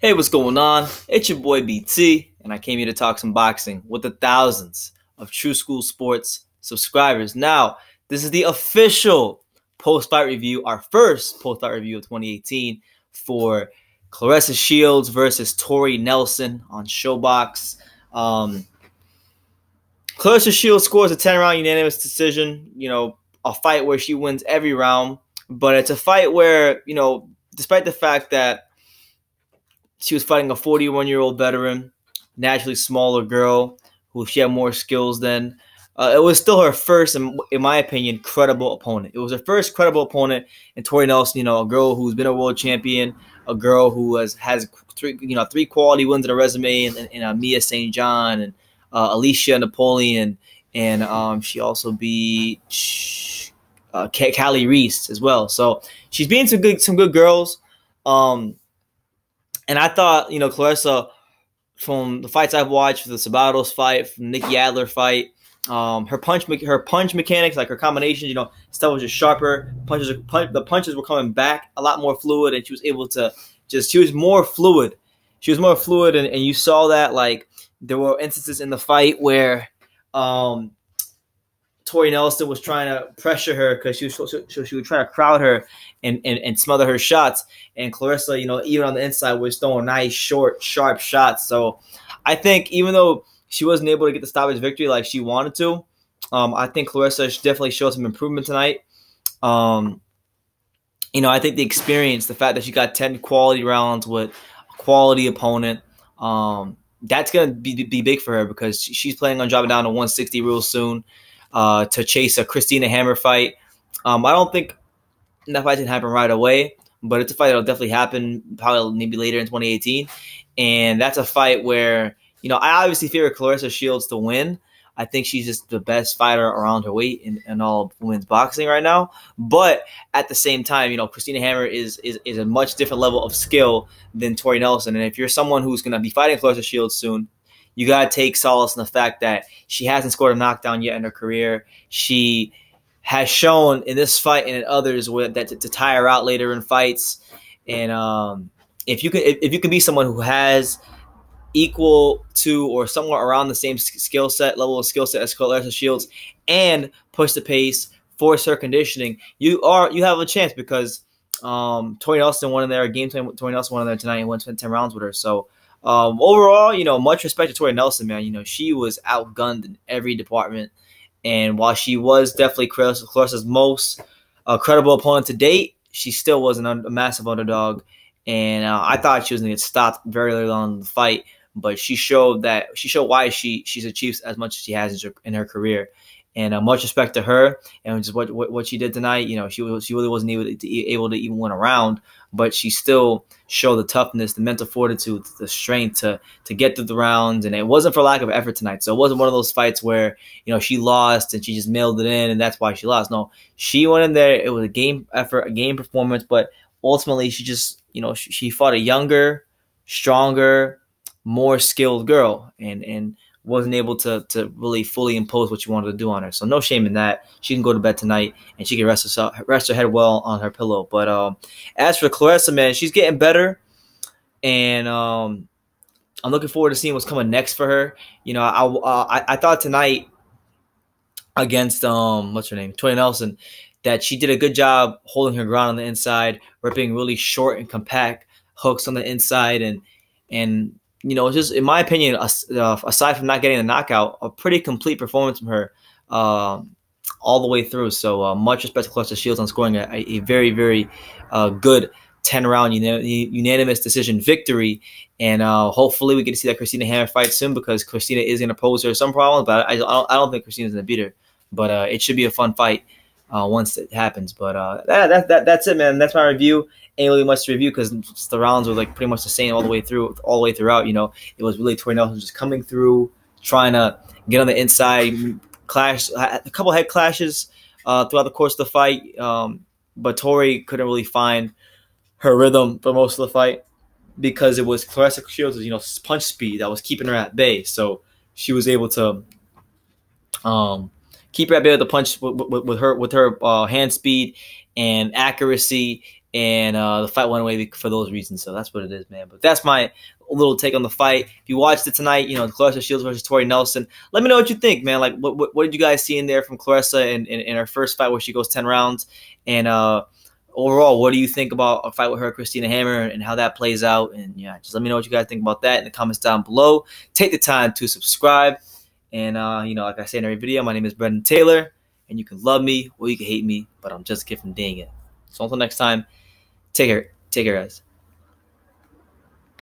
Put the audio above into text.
Hey, what's going on? It's your boy BT, and I came here to talk some boxing with the thousands of True School Sports subscribers. Now, this is the official post-fight review, our first post-fight review of 2018 for Claressa Shields versus Tori Nelson on ShoBox. Claressa Shields scores a 10-round unanimous decision, a fight where she wins every round, but it's a fight where, despite the fact that she was fighting a 41-year-old veteran, naturally smaller girl who she had more skills than. It was still her first, in my opinion, credible opponent. It was her first credible opponent in Tori Nelson, a girl who's been a world champion, a girl who has three quality wins in a resume, and Mia St. John and Alicia Napoleon, and she also beat Callie Reese as well. So she's beating some good girls. And I thought, Claressa, from the fights I've watched, the Sabados fight, from Nikki Adler fight, her punch mechanics, like her combinations, stuff was just sharper. The punches were coming back a lot more fluid, and she was able to she was more fluid. She was more fluid, and you saw that, like, there were instances in the fight where Tori Nelson was trying to pressure her because she would try to crowd her and smother her shots. And Claressa, even on the inside, was throwing nice, short, sharp shots. So I think even though she wasn't able to get the stoppage victory like she wanted to, I think Claressa definitely showed some improvement tonight. I think the experience, the fact that she got 10 quality rounds with a quality opponent, that's going to be big for her because she's planning on dropping down to 160 real soon. To chase a Christina Hammer fight. I don't think that fight didn't happen right away, but it's a fight that'll definitely happen probably maybe later in 2018. And that's a fight where, I obviously favor Claressa Shields to win. I think she's just the best fighter around her weight in all women's boxing right now. But at the same time, Christina Hammer is a much different level of skill than Tori Nelson. And if you're someone who's going to be fighting Claressa Shields soon, you got to take solace in the fact that she hasn't scored a knockdown yet in her career. She has shown in this fight and in others that to tire out later in fights. And if you can be someone who has equal to or somewhere around the same level of skill set as Claressa Shields, and push the pace, force her conditioning, you have a chance because Tori Nelson won in there, game time. Tori Nelson won in there tonight and went 10 rounds with her. So. Overall, much respect to Tori Nelson, man. She was outgunned in every department. And while she was definitely Claressa's most credible opponent to date, she still wasn't a massive underdog. And I thought she was going to get stopped very early on in the fight. But she showed why she's achieved as much as she has in her career. And much respect to her and just what she did tonight. She really wasn't able to even win a round, but she still showed the toughness, the mental fortitude, the strength to get through the rounds. And it wasn't for lack of effort tonight. So it wasn't one of those fights where she lost and she just mailed it in and that's why she lost. No, she went in there. It was a game effort, a game performance, but ultimately she just she fought a younger, stronger, more skilled girl and wasn't able to really fully impose what she wanted to do on her. So no shame in that. She can go to bed tonight and she can rest her head well on her pillow. But as for Claressa, man, she's getting better. And I'm looking forward to seeing what's coming next for her. I thought tonight against what's her name, Tori Nelson, that she did a good job holding her ground on the inside, ripping really short and compact hooks on the inside, and just in my opinion, aside from not getting the knockout, a pretty complete performance from her all the way through. So much respect to Claressa Shields on scoring a very, very good 10-round unanimous decision victory. And hopefully we get to see that Christina Hammer fight soon because Christina is going to pose her some problems, but I don't think Christina's going to beat her. But it should be a fun fight once it happens. But that's it, man. That's my review. Ain't really much to review because the rounds were like pretty much the same all the way throughout. It was really Tori Nelson just coming through, trying to get on the inside, clash a couple head clashes throughout the course of the fight. But Tori couldn't really find her rhythm for most of the fight because it was Claressa Shields' punch speed that was keeping her at bay. So she was able to keep her at bay with the punch with her hand speed and accuracy and the fight went away for those reasons. So that's what it is, man. But that's my little take on the fight. If you watched it tonight, Claressa Shields versus Tori Nelson. Let me know what you think, man. Like, what did you guys see in there from Claressa in her first fight where she goes 10 rounds? And overall, what do you think about a fight with her, Christina Hammer, and how that plays out? And yeah, just let me know what you guys think about that in the comments down below. Take the time to subscribe. And like I say in every video, my name is Brendan Taylor, and you can love me or you can hate me, but I'm just a kid from dang it. So until next time, take care. Take care, guys.